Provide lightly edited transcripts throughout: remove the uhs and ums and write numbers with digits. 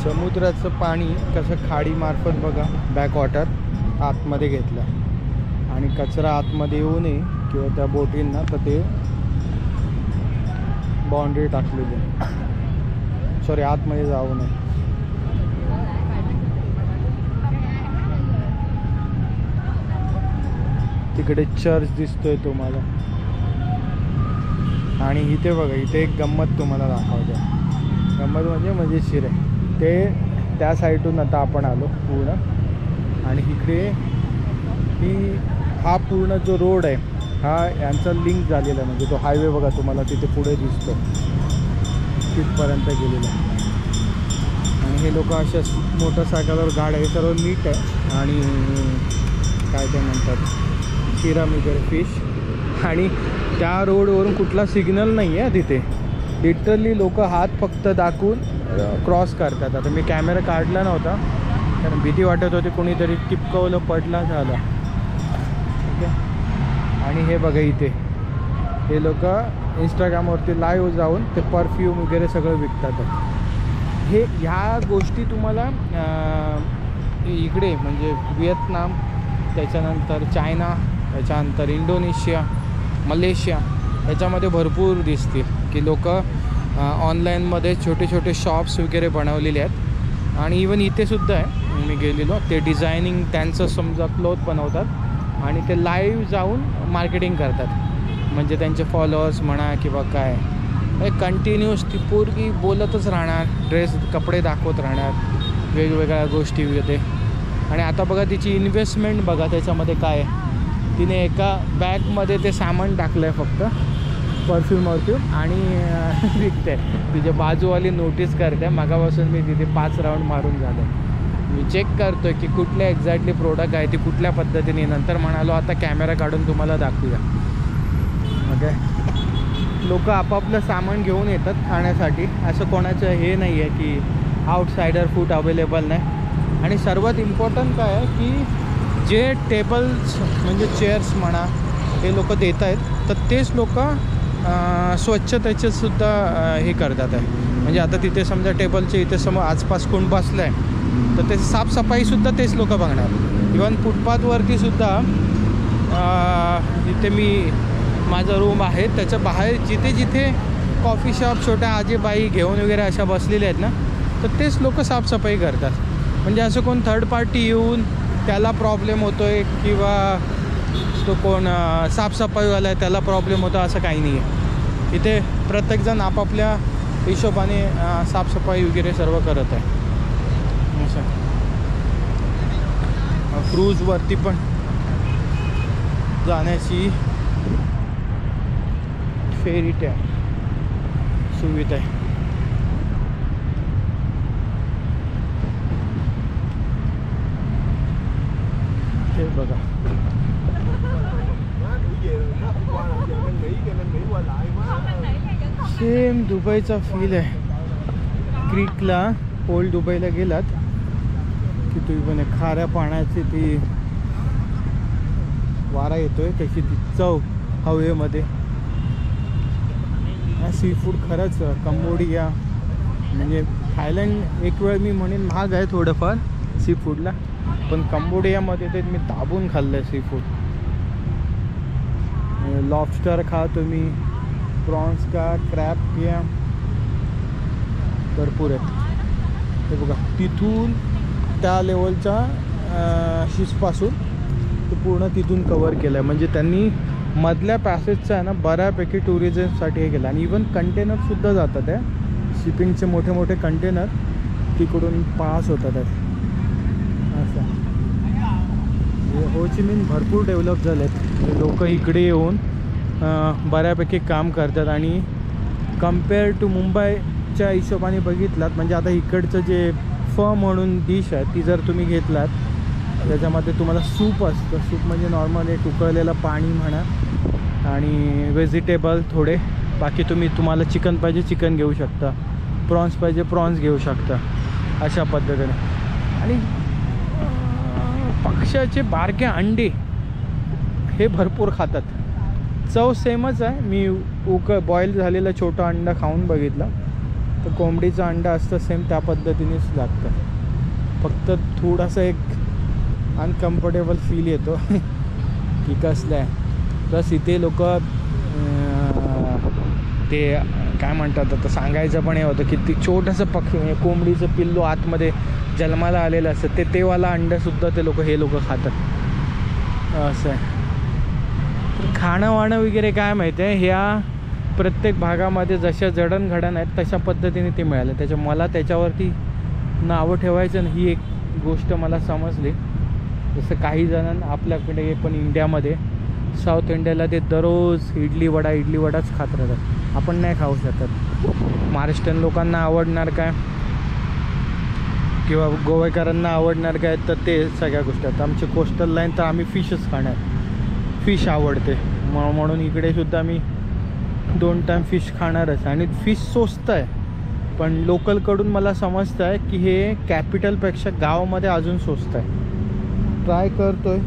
समुद्राचं पाणी कसं खाडीमार्फत बघा बॅकवॉटर आतमध्ये घेतलं आणि कचरा आतमध्ये येऊ नये किंवा त्या बोटींना तर ते बाउंड्री टाकलेली आहे, सॉरी आतमध्ये जाऊ नये. तिकडे चर्च दिसतोय तुम्हाला आणि इथे बघा इथे एक गंमत तुम्हाला दाखवते. गंमत म्हणजे मजेशीर आहे. ते त्या साईडून आता आपण आलो पूर्ण आणि इकडे हा पूर्ण जो रोड आहे हा यांचा लिंक झालेला आहे, म्हणजे तो हायवे बघा तुम्हाला तिथे पुढे दिसतो तिथपर्यंत गेलेला आहे. आणि हे लोक अशा मोटरसायकलवर गाड्या हे सर्व नीट आहे आणि काय ते म्हणतात शिराम वगैरे फिश. आणि त्या रोडवरून कुठला सिग्नल नाही आहे तिथे, लिटरली लोक हात फक्त दाखवून क्रॉस करतात. आता मी कॅमेरा काढला नव्हता कारण भीती वाटत होती कोणीतरी टिपकवलं पडला झाला. ठीक आहे. आणि हे बघा इथे हे लोक इंस्टाग्रामवरती लाईव्ह जाऊन ते परफ्यूम वगैरे सगळं विकतात. हे ह्या गोष्टी तुम्हाला इकडे म्हणजे व्हिएतनाम, त्याच्यानंतर चायना, त्याच्यानंतर इंडोनेशिया, मलेशिया याच्यामध्ये भरपूर दिसतील की लोक ऑनलाईनमध्ये छोटे छोटे शॉप्स वगैरे बनवलेले आहेत. आणि इवन इथे सुद्धा आहे मी गेलेलो, ते डिझायनिंग त्यांचं समजा क्लोथ बनवतात आणि ते लाईव्ह जाऊन मार्केटिंग करतात. म्हणजे त्यांचे फॉलोअर्स म्हणा किंवा काय कंटिन्यूस ती पोरगी बोलतच राहणार, ड्रेस कपडे दाखवत राहणार, वेगवेगळ्या गोष्टी वगैरे. आणि आता बघा तिची इन्व्हेस्टमेंट बघा त्याच्यामध्ये काय आहे. तिने एका बॅगमध्ये ते सामान टाकलं आहे फक्त परफ्यूम आणि विकते. तिच्या बाजूवाली नोटीस करते. मागापासून मी तिथे 5 राऊंड मारून झालं. मी चेक करतो की कुठल्या एक्झॅक्टली प्रोडक्ट आहे ती कुठल्या पद्धतीने. नंतर म्हणालो आता कॅमेरा काढून तुम्हाला दाखवूया. ओके. लोक आपापलं सामान घेऊन येतात खाण्यासाठी, असं कोणाचं हे नाही आहे की आउटसायडर फूड अवेलेबल नाही. आणि सर्वात इम्पॉर्टंट काय आहे की जे टेबल्स म्हणजे चेअर्स म्हणा हे लोक देत आहेत तर तेच लोक स्वच्छतेचेसुद्धा हे करतात आहे. म्हणजे आता तिथे समजा टेबलचे इथे समोर आसपास कोण बसलं आहे तर ते साफसफाईसुद्धा तेच लोक बघणार. इवन फुटपाथवरती सुद्धा जिथे मी माझा रूम आहे त्याच्या बाहेर जिथे जिथे कॉफी शॉप छोट्या आजीबाई घेऊन वगैरे अशा बसलेल्या आहेत ना तर तेच लोक साफसफाई करतात. म्हणजे असं कोण थर्ड पार्टी येऊन त्याला प्रॉब्लेम होतो आहे किंवा तो कोण साफसफाईवाला आहे त्याला प्रॉब्लेम होतो असं काही नाही आहे. इथे प्रत्येकजण आपापल्या हिशोबाने साफसफाई वगैरे सर्व करत आहे. असं क्रूजवरती पण जाण्याची फेरी सुविधा आहे. हे बघा सेम दुबईचा फील आहे. क्रीकला ओल्ड दुबईला गेलात की तुम्ही पण खाऱ्या पाण्याची ती वारा येतोय त्याची ती चव हवेमध्ये. सी फूड खरंच कंबोडिया म्हणजे थायलंड एक वेळ मी म्हणेन महाग आहे थोडंफार सी फूडला, पण कंबोडियामध्ये ते मी दाबून खाल्लं सी फूड. लॉबस्टर खा तुम्ही, प्रॉन्स का, क्रॅब घ्या, भरपूर आहेत. हे बघा तिथून त्या लेवलच्या शिसपासून ते पूर्ण तिथून कवर केलं आहे. म्हणजे त्यांनी मधल्या पॅसेजचं आहे ना बऱ्यापैकी टुरिझमसाठी हे केलं. आणि इवन कंटेनरसुद्धा जातात आहे, शिपिंगचे मोठे मोठे कंटेनर तिकडून पास होतात आहेत. असं हो ची मिन भरपूर डेव्हलप झाले आहेत. लोक इकडे येऊन बऱ्यापैकी काम करतात. आणि कम्पेअर टू मुंबईच्या हिशोबाने बघितलात म्हणजे आता इकडचं जे म्हणून डिश आहे ती जर तुम्ही घेतलात त्याच्यामध्ये तुम्हाला सूप असतं. सूप म्हणजे नॉर्मल एक उकळलेलं पाणी म्हणा आणि व्हेजिटेबल थोडे, बाकी तुम्हाला चिकन पाहिजे चिकन घेऊ शकता, प्रॉन्स पाहिजे प्रॉन्स घेऊ शकता अशा पद्धतीने. आणि पक्ष्याचे बारके अंडे हे भरपूर खातात. चव सेमच आहे. मी बॉईल झालेला छोटा अंडा खाऊन बघितला तर कोंबडीचं अंडं असतं सेम त्या पद्धतीनेच लागतं, फक्त थोडासा एक अनकम्फर्टेबल फील येतो की कसलं आहे. प्लस इथे लोक ते काय म्हणतात आता सांगायचं पण हे होतं की ती छोटंसं कोंबडीचं पिल्लू आतमध्ये जन्माला आलेलं असतं तेवाला अंडंसुद्धा ते हे लोक खातात. असं आहे. तर खाणं वाणं वगैरे काय माहिती आहे, ह्या प्रत्येक भागामध्ये जशा जडणघडण आहेत तशा पद्धतीने ते मिळालं. मला त्याच्यावरती नावं ठेवायचं नाही, ही एक गोष्ट मला समजली. जसं काही जण आपल्याकडे पण इंडियामध्ये साऊथ इंडियाला ते दररोज इडली वडाच खात राहतात. आपण नाही खाऊ शकत. महाराष्ट्रीयन लोकांना आवडणार काय किंवा गोवेकरांना आवडणार काय, तर ते सगळ्या गोष्टी आहेत. आमचे कोस्टल लाईन तर आम्ही फिशच खाणार, फिश आवडते म्हणून इकडे सुद्धा आम्ही 2 टाईम फिश खाणारच. आणि फिश स्वस्त आहे, पण लोकलकडून मला समजतं आहे की हे कॅपिटलपेक्षा गावामध्ये अजून स्वस्त आहे. ट्राय करतोय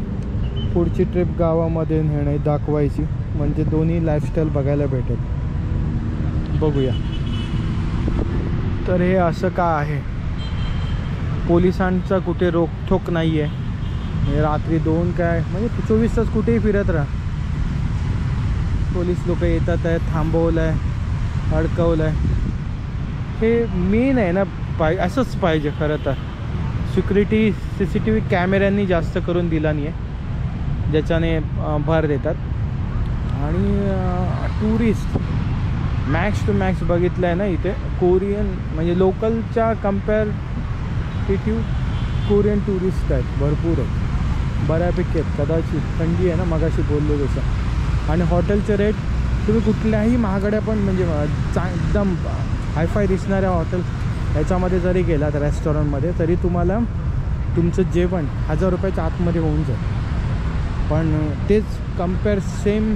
पुढची ट्रिप गावामध्ये नेणे दाखवायची, म्हणजे दोन्ही लाईफस्टाईल बघायला भेटेल. बघूया. तर हे असं का आहे, पोलिसांचा कुठे रोकठोक नाही आहे. रात्री 2 काय म्हणजे 24 तास कुठेही फिरत राहा, पोलीस लोक येतात आहे, थांबवलं आहे, अडकवलं आहे. हे मेन आहे ना, असंच पाहिजे खरं तर. सिक्युरिटी CCTV कॅमेऱ्यांनी जास्त करून दिला नाही आहे, ज्याच्याने भर देतात. आणि टुरिस्ट मॅक्स टू मॅक्स बघितलं आहे ना इथे, कोरियन म्हणजे लोकलच्या कम्पॅरेटिव्ह कोरियन टुरिस्ट आहेत, भरपूर आहेत, बऱ्यापैकी आहेत. कदाचित थंडी आहे ना, मगाशी बोललो तसं. आणि हॉटेलचे रेट तुम्ही कुठल्याही महागड्या पण म्हणजे एकदम हायफाय दिसणाऱ्या हॉटेल ह्याच्यामध्ये जरी गेलात रेस्टॉरंटमध्ये, तरी तुम्हाला तुमचं जेवण 1000 रुपयाच्या आतमध्ये होऊन जाईल. पण तेच सेम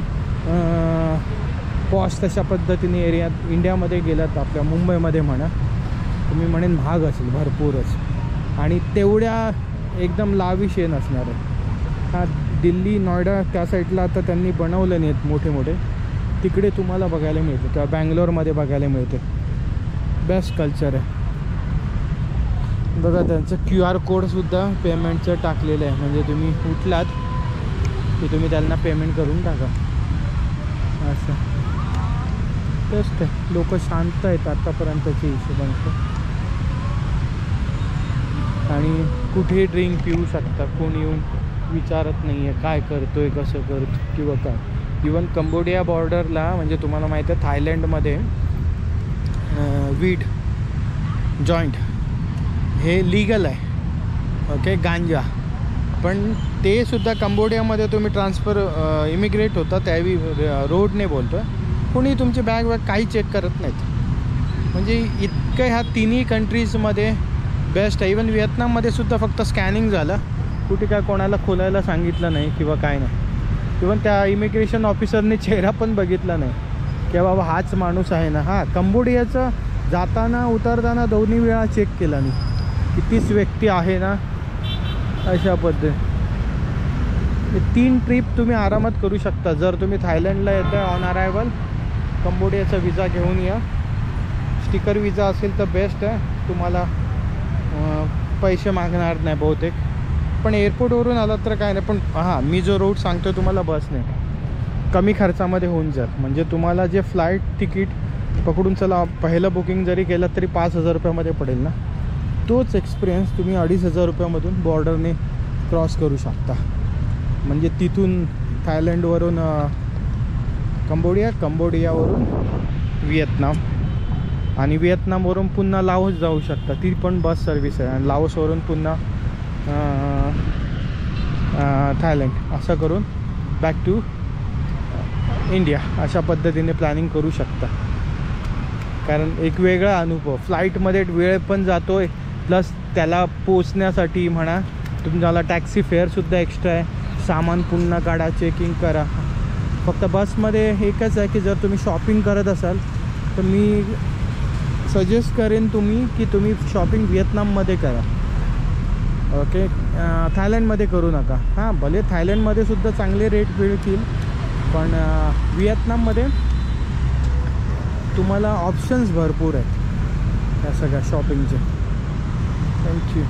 पॉश तशा पद्धतीने एरियात इंडियामध्ये गेलात, आपल्या मुंबईमध्ये म्हणा, तुम्ही म्हणेन महाग असेल भरपूरच, आणि तेवढ्या एकदम लाविश हे नसणार आहे. हा दिल्ली नोएडा त्या साईडला आता त्यांनी बनवले नाहीत मोठे मोठे, तिकडे तुम्हाला बघायला मिळते किंवा बँगलोरमध्ये बघायला मिळते. बेस्ट कल्चर आहे. बघा त्यांचं QR कोडसुद्धा पेमेंटचं टाकलेलं आहे, म्हणजे तुम्ही उठलात की तुम्ही त्यांना पेमेंट करून टाका. असं बेस्ट आहे. लोक शांत आहेत आत्तापर्यंतच्या हिशोबाने, आणि कुठेही ड्रिंक पिऊ शकता, कोणी येऊन विचारत नाही आहे काय करतोय कसं करतो किंवा काय. इवन कंबोडिया बॉर्डरला म्हणजे तुम्हाला माहीत आहे थायलंडमध्ये वीड जॉईंट हे लीगल आहे, ओके, गांजा. पण ते सुद्धा कंबोडियामध्ये तुम्ही इमिग्रेट होता त्यावेळी रोडने बोलतो, कोणी तुमची बॅग काही चेक करत नाहीत. म्हणजे इतकं ह्या तिन्ही कंट्रीजमध्ये बेस्ट आहे. इवन व्हिएतनाममध्ये सुद्धा फक्त स्कॅनिंग झालं, कुठे काय कोणाला खोलायला सांगितलं नाही किंवा काय नाही. इवन त्या इमिग्रेशन ऑफिसरने चेहरा पण बघितला नाही की बाबा हाच माणूस आहे ना. हां, कंबोडियाचं जाताना उतरताना 2 वेळा चेक केला मी की तीच व्यक्ती आहे ना, अशा पद्धती. 3 ट्रिप तुम्ही आरामात करू शकता. जर तुम्ही थायलंडला येता ऑन अरायवल, कंबोडियाचा विजा घेऊन या. स्टिकर विजा असेल तर बेस्ट आहे, तुम्हाला पैसे मागणार नाही बहुतेक. पण एअरपोर्टवरून आलात तर काय नाही. पण हां, मी जो रूट सांगतो तुम्हाला बसने कमी खर्चामध्ये होऊन जाईल. म्हणजे तुम्हाला जे फ्लाईट तिकीट पकडून चला पहिलं बुकिंग जरी केलं तरी 5000 रुपयामध्ये पडेल ना, तोच एक्सपिरियन्स तुम्ही 2500 रुपयामधून बॉर्डरने क्रॉस करू शकता. म्हणजे तिथून थायलंडवरून कंबोडियावरून व्हिएतनाम, आणि व्हिएतनामवरून पुन्हा लाओस जाऊ शकता. ती पण बस सर्विस आहे. आणि लाओसवरून पुन्हा थायलंड, असं करून बॅक टू इंडिया, अशा पद्धतीने प्लॅनिंग करू शकता. कारण एक वेगळा अनुभव, फ्लाईटमध्ये वेळ पण जातो आहे, प्लस त्याला पोचण्यासाठी म्हणा तुम्हाला टॅक्सी फेअरसुद्धा एक्स्ट्रा आहे, सामान पुन्हा काढा, चेकिंग करा. फक्त बसमध्ये एकच आहे की जर तुम्ही शॉपिंग करत असाल तर मी सजेस्ट करेन की तुम्ही शॉपिंग व्हिएतनाममध्ये करा, ओके, थायलंडमध्ये करू नका. हां, भले थायलंडमध्ये सुद्धा चांगले रेट मिळतील, पण व्हिएतनाममध्ये तुम्हाला ऑप्शन्स भरपूर आहेत. या सगळ्या शॉपिंगचे. थँक्यू.